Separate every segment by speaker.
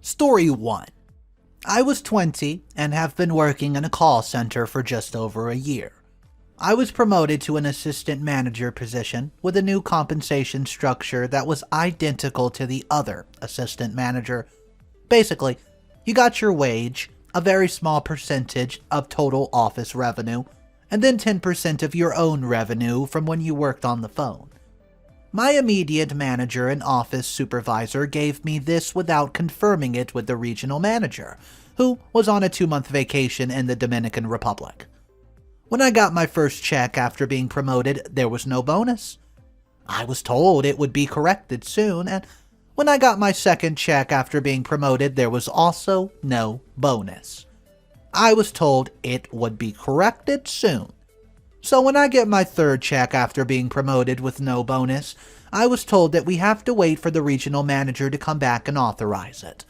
Speaker 1: Story 1. I was 20 and have been working in a call center for just over a year. I was promoted to an assistant manager position with a new compensation structure that was identical to the other assistant manager. Basically, you got your wage, a very small percentage of total office revenue, and then 10% of your own revenue from when you worked on the phone. My immediate manager and office supervisor gave me this without confirming it with the regional manager, who was on a 2-month vacation in the Dominican Republic. When I got my first check after being promoted, there was no bonus. I was told it would be corrected soon, and when I got my second check after being promoted, there was also no bonus. I was told it would be corrected soon. So when I get my third check after being promoted with no bonus, I was told that we have to wait for the regional manager to come back and authorize it.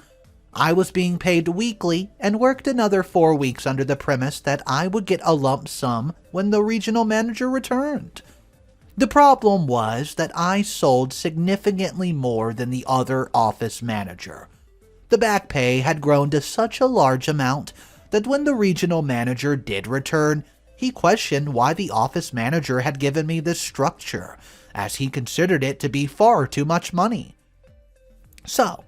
Speaker 1: I was being paid weekly and worked another 4 weeks under the premise that I would get a lump sum when the regional manager returned. The problem was that I sold significantly more than the other office manager. The back pay had grown to such a large amount that when the regional manager did return, he questioned why the office manager had given me this structure, as he considered it to be far too much money. So,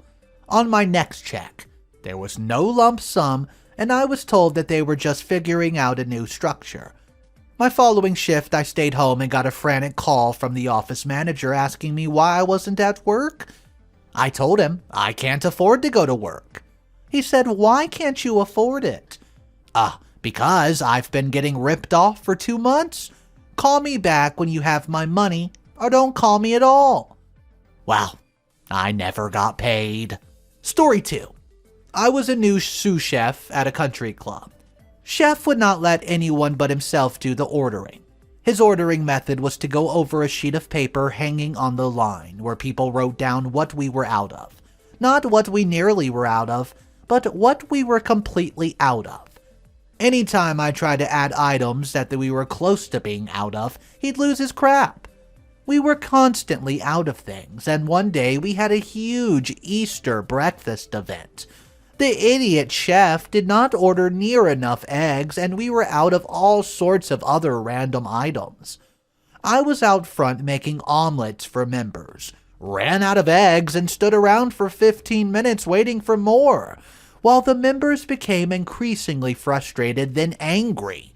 Speaker 1: on my next check, there was no lump sum, and I was told that they were just figuring out a new structure. My following shift, I stayed home and got a frantic call from the office manager asking me why I wasn't at work. I told him I can't afford to go to work. He said, "Why can't you afford it?" Because I've been getting ripped off for 2 months. Call me back when you have my money, or don't call me at all. Well, I never got paid. Story 2. I was a new sous chef at a country club. Chef would not let anyone but himself do the ordering. His ordering method was to go over a sheet of paper hanging on the line where people wrote down what we were out of. Not what we nearly were out of, but what we were completely out of. Anytime I tried to add items that we were close to being out of, he'd lose his crap. We were constantly out of things, and one day we had a huge Easter breakfast event. The idiot chef did not order near enough eggs, and we were out of all sorts of other random items. I was out front making omelets for members, ran out of eggs, and stood around for 15 minutes waiting for more, while the members became increasingly frustrated, then angry.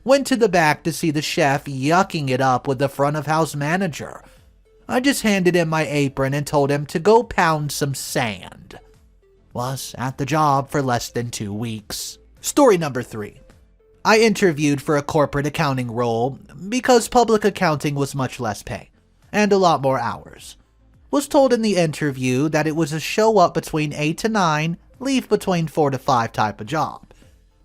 Speaker 1: Went to the back to see the chef yucking it up with the front of house manager. I just handed him my apron and told him to go pound some sand. Was at the job for less than 2 weeks. Story number 3. I interviewed for a corporate accounting role because public accounting was much less pay and a lot more hours. Was told in the interview that it was a show up between 8 to 9, leave between 4 to 5 type of job.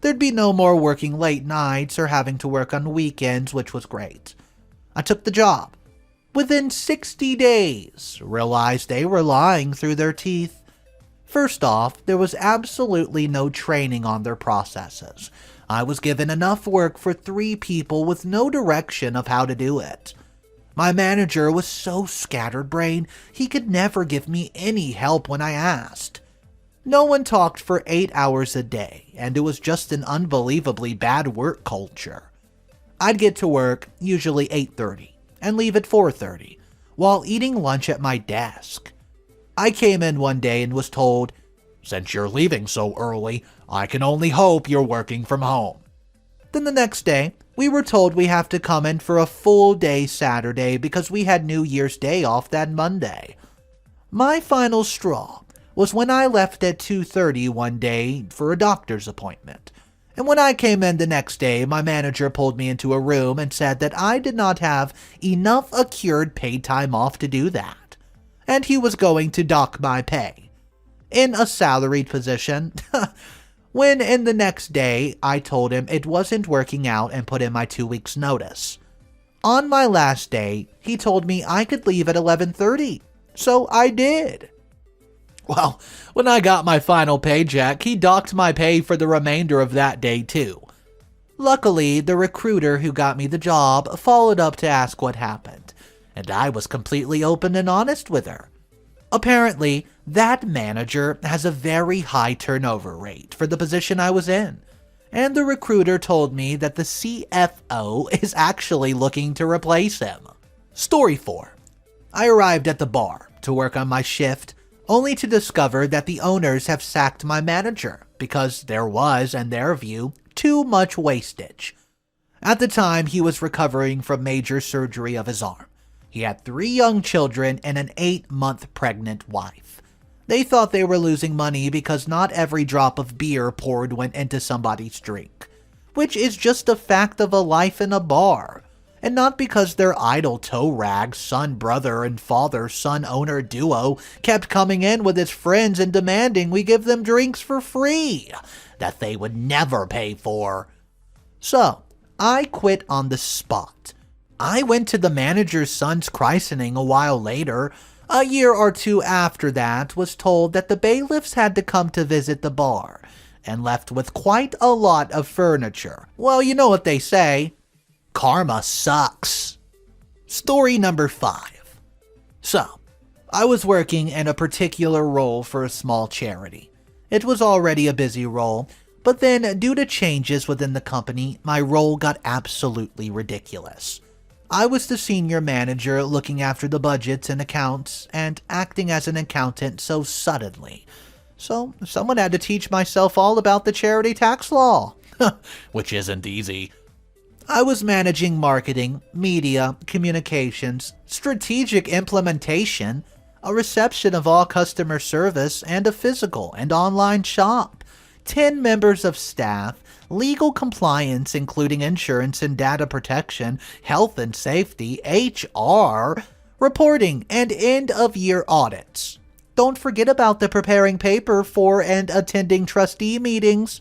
Speaker 1: There'd be no more working late nights or having to work on weekends, which was great. I took the job. Within 60 days, realized they were lying through their teeth. First off, there was absolutely no training on their processes. I was given enough work for 3 people with no direction of how to do it. My manager was so scatterbrained, he could never give me any help when I asked. No one talked for 8 hours a day, and it was just an unbelievably bad work culture. I'd get to work, usually 8:30, and leave at 4:30, while eating lunch at my desk. I came in one day and was told, "Since you're leaving so early, I can only hope you're working from home." Then the next day, we were told we have to come in for a full day Saturday because we had New Year's Day off that Monday. My final straw was when I left at 2:30 one day for a doctor's appointment. And when I came in the next day, my manager pulled me into a room and said that I did not have enough accrued paid time off to do that, and he was going to dock my pay. In a salaried position, when in the next day I told him it wasn't working out and put in my 2 weeks notice. On my last day, he told me I could leave at 11:30, so I did. Well, when I got my final paycheck, he docked my pay for the remainder of that day too. Luckily, the recruiter who got me the job followed up to ask what happened, and I was completely open and honest with her. Apparently, that manager has a very high turnover rate for the position I was in, and the recruiter told me that the CFO is actually looking to replace him. Story 4. I arrived at the bar to work on my shift, only to discover that the owners have sacked my manager because there was, in their view, too much wastage. At the time, he was recovering from major surgery of his arm. He had 3 young children and an 8-month pregnant wife. They thought they were losing money because not every drop of beer poured went into somebody's drink, which is just a fact of a life in a bar, and not because their idle toe rag son-brother and father-son owner duo kept coming in with his friends and demanding we give them drinks for free that they would never pay for. So, I quit on the spot. I went to the manager's son's christening a while later. A year or 2 after that, was told that the bailiffs had to come to visit the bar, and left with quite a lot of furniture. Well, you know what they say. Karma sucks. Story number 5. So, I was working in a particular role for a small charity. It was already a busy role, but then due to changes within the company, my role got absolutely ridiculous. I was the senior manager looking after the budgets and accounts and acting as an accountant so suddenly. So someone had to teach myself all about the charity tax law, which isn't easy. I was managing marketing, media, communications, strategic implementation, a reception of all customer service, and a physical and online shop, 10 members of staff, legal compliance including insurance and data protection, health and safety, HR, reporting, and end-of-year audits. Don't forget about the preparing paper for and attending trustee meetings,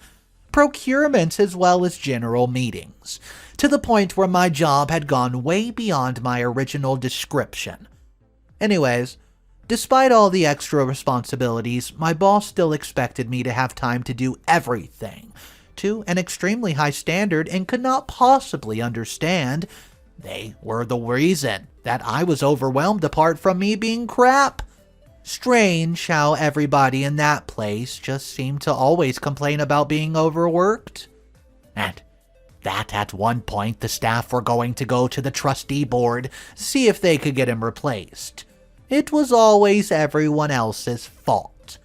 Speaker 1: procurements, as well as general meetings, to the point where my job had gone way beyond my original description. Anyways, despite all the extra responsibilities, my boss still expected me to have time to do everything to an extremely high standard and could not possibly understand they were the reason that I was overwhelmed apart from me being crap. Strange how everybody in that place just seemed to always complain about being overworked. And that at one point the staff were going to go to the trustee board, see if they could get him replaced. It was always everyone else's fault.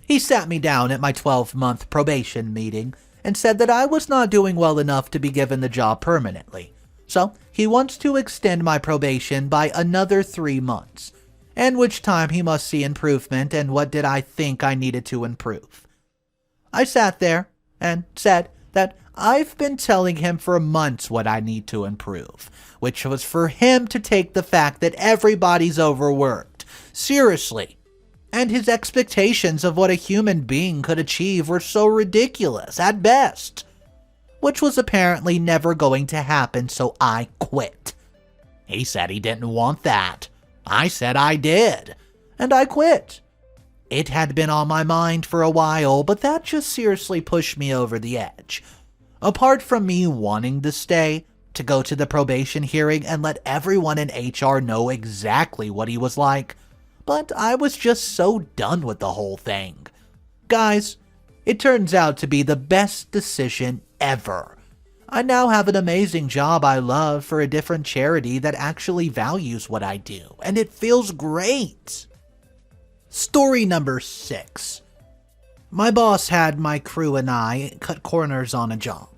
Speaker 1: He sat me down at my 12-month probation meeting and said that I was not doing well enough to be given the job permanently. So he wants to extend my probation by another 3 months, in which time he must see improvement. And what did I think I needed to improve? I sat there and said that I've been telling him for months what I need to improve, which was for him to take the fact that everybody's overworked seriously, and his expectations of what a human being could achieve were so ridiculous at best, which was apparently never going to happen, so I quit. He said he didn't want that. I said I did, and I quit. It had been on my mind for a while, but that just seriously pushed me over the edge. Apart from me wanting to stay, to go to the probation hearing and let everyone in HR know exactly what he was like, but I was just so done with the whole thing. Guys, it turns out to be the best decision ever. I now have an amazing job I love for a different charity that actually values what I do, and it feels great. Story number 6. My boss had my crew and I cut corners on a job.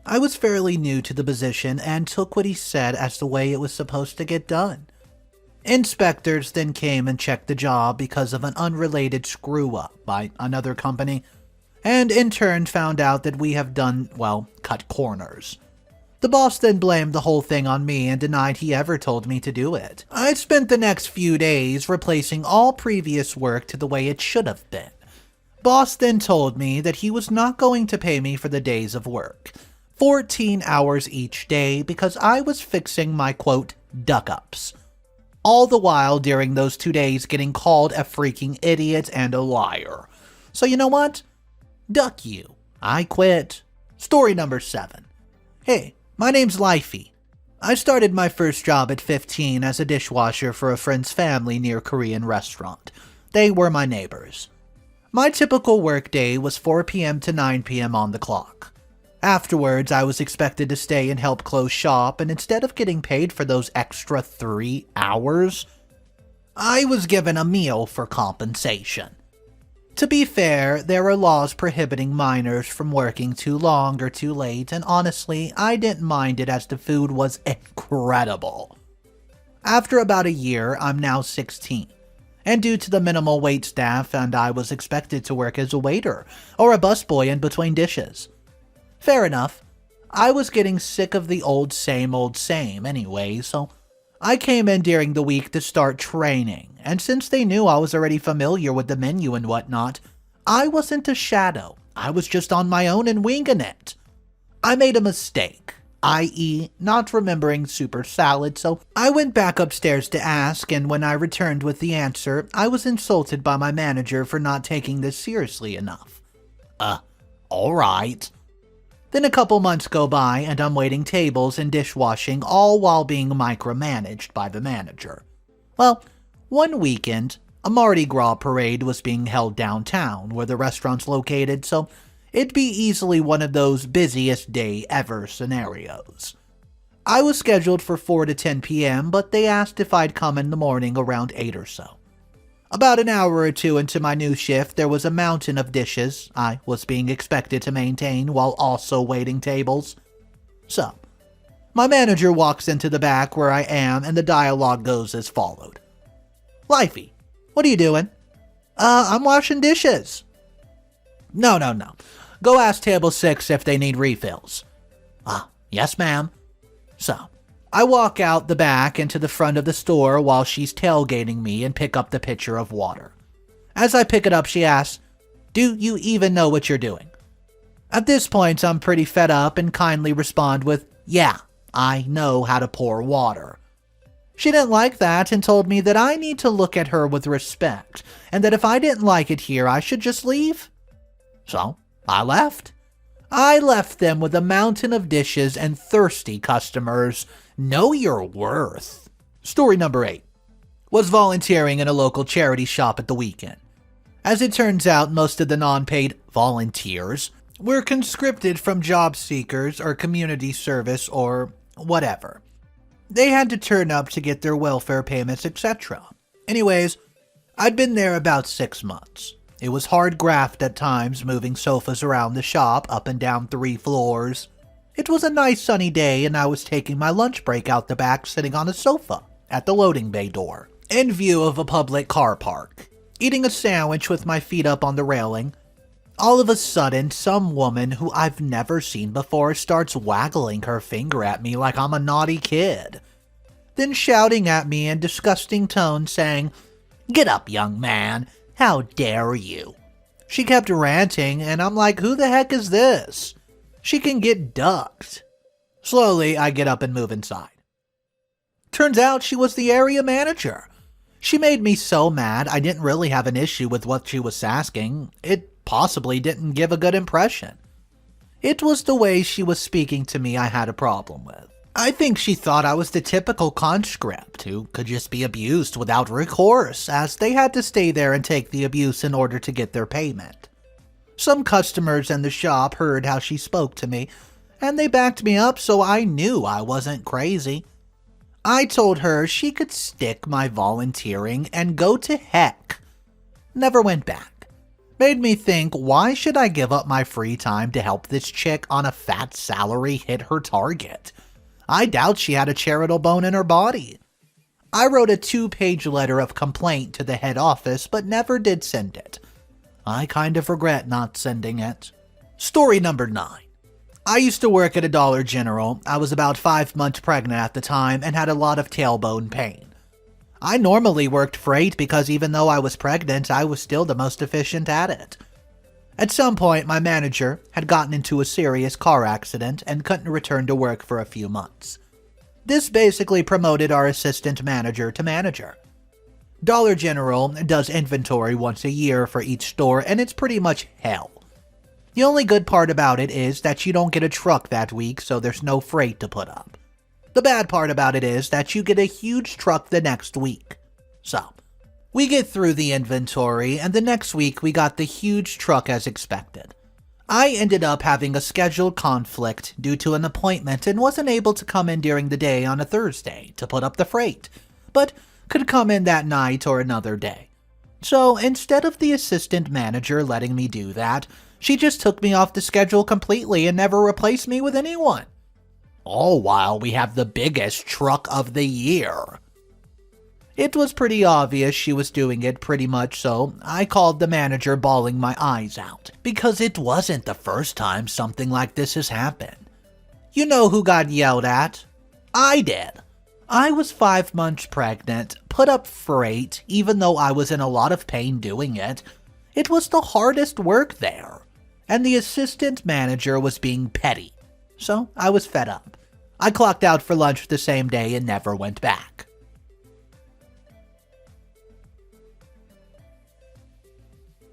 Speaker 1: I was fairly new to the position and took what he said as the way it was supposed to get done. Inspectors then came and checked the job because of an unrelated screw-up by another company, and in turn found out that we have done, well, cut corners. The boss then blamed the whole thing on me and denied he ever told me to do it. I spent the next few days replacing all previous work to the way it should have been. Boss then told me that he was not going to pay me for the days of work, 14 hours each day, because I was fixing my, quote, duck-ups. All the while during those 2 days getting called a freaking idiot and a liar. So you know what? Duck you. I quit. Story number 7. Hey, my name's Lifey. I started my first job at 15 as a dishwasher for a friend's family near a Korean restaurant. They were my neighbors. My typical workday was 4 p.m. to 9 p.m. on the clock. Afterwards, I was expected to stay and help close shop, and instead of getting paid for those extra 3 hours, I was given a meal for compensation. To be fair, there are laws prohibiting minors from working too long or too late, and honestly, I didn't mind it as the food was incredible. After about a year, I'm now 16, and due to the minimal wait staff, and I was expected to work as a waiter or a busboy in between dishes. Fair enough. I was getting sick of the old same anyway, so I came in during the week to start training, and since they knew I was already familiar with the menu and whatnot, I wasn't a shadow. I was just on my own and winging it. I made a mistake, i.e. not remembering super salad, so I went back upstairs to ask, and when I returned with the answer, I was insulted by my manager for not taking this seriously enough. Alright. Then a couple months go by and I'm waiting tables and dishwashing, all while being micromanaged by the manager. Well, one weekend, a Mardi Gras parade was being held downtown where the restaurant's located, so it'd be easily one of those busiest day ever scenarios. I was scheduled for 4 to 10 p.m., but they asked if I'd come in the morning around 8 or so. About an hour or two into my new shift, there was a mountain of dishes I was being expected to maintain while also waiting tables. So, my manager walks into the back where I am and the dialogue goes as followed. "Lifey, what are you doing?" I'm washing dishes." No. Go ask table 6 if they need refills." Yes, ma'am." So, I walk out the back into the front of the store while she's tailgating me and pick up the pitcher of water. As I pick it up, she asks, "Do you even know what you're doing?" At this point, I'm pretty fed up and kindly respond with, "Yeah, I know how to pour water." She didn't like that and told me that I need to look at her with respect, and that if I didn't like it here, I should just leave. So, I left. I left them with a mountain of dishes and thirsty customers. Know your worth. Story number 8. Was volunteering in a local charity shop at the weekend. As it turns out, most of the non-paid volunteers were conscripted from job seekers or community service or whatever. They had to turn up to get their welfare payments, etc. Anyways, I'd been there about 6 months. It was hard graft at times, moving sofas around the shop, up and down 3 floors. It was a nice sunny day and I was taking my lunch break out the back sitting on a sofa at the loading bay door, in view of a public car park, eating a sandwich with my feet up on the railing. All of a sudden, some woman who I've never seen before starts waggling her finger at me like I'm a naughty kid, then shouting at me in disgusting tones saying, "Get up, young man, how dare you?" She kept ranting and I'm like, who the heck is this? She can get ducked. Slowly, I get up and move inside. Turns out she was the area manager. She made me so mad I didn't really have an issue with what she was asking. It possibly didn't give a good impression. It was the way she was speaking to me I had a problem with. I think she thought I was the typical conscript who could just be abused without recourse, as they had to stay there and take the abuse in order to get their payment. Some customers in the shop heard how she spoke to me, and they backed me up, so I knew I wasn't crazy. I told her she could stick my volunteering and go to heck. Never went back. Made me think, why should I give up my free time to help this chick on a fat salary hit her target? I doubt she had a charitable bone in her body. I wrote a 2-page letter of complaint to the head office, but never did send it. I kind of regret not sending it. Story number 9. I used to work at a Dollar General. I was about 5 months pregnant at the time and had a lot of tailbone pain. I normally worked freight because even though I was pregnant, I was still the most efficient at it. At some point, my manager had gotten into a serious car accident and couldn't return to work for a few months. This basically promoted our assistant manager to manager. Dollar General does inventory once a year for each store, and it's pretty much hell. The only good part about it is that you don't get a truck that week, so there's no freight to put up. The bad part about it is that you get a huge truck the next week. So, We get through the inventory, and the next week we got the huge truck as expected. I ended up having a scheduled conflict due to an appointment and wasn't able to come in during the day on a Thursday to put up the freight, but could come in that night or another day. So instead of the assistant manager letting me do that, she just took me off the schedule completely and never replaced me with anyone. All while we have the biggest truck of the year. It was pretty obvious she was doing it pretty much, so I called the manager bawling my eyes out, because it wasn't the first time something like this has happened. You know who got yelled at? I did. I was 5 months pregnant, put up freight, even though I was in a lot of pain doing it. It was the hardest work there. And the assistant manager was being petty. So I was fed up. I clocked out for lunch the same day and never went back.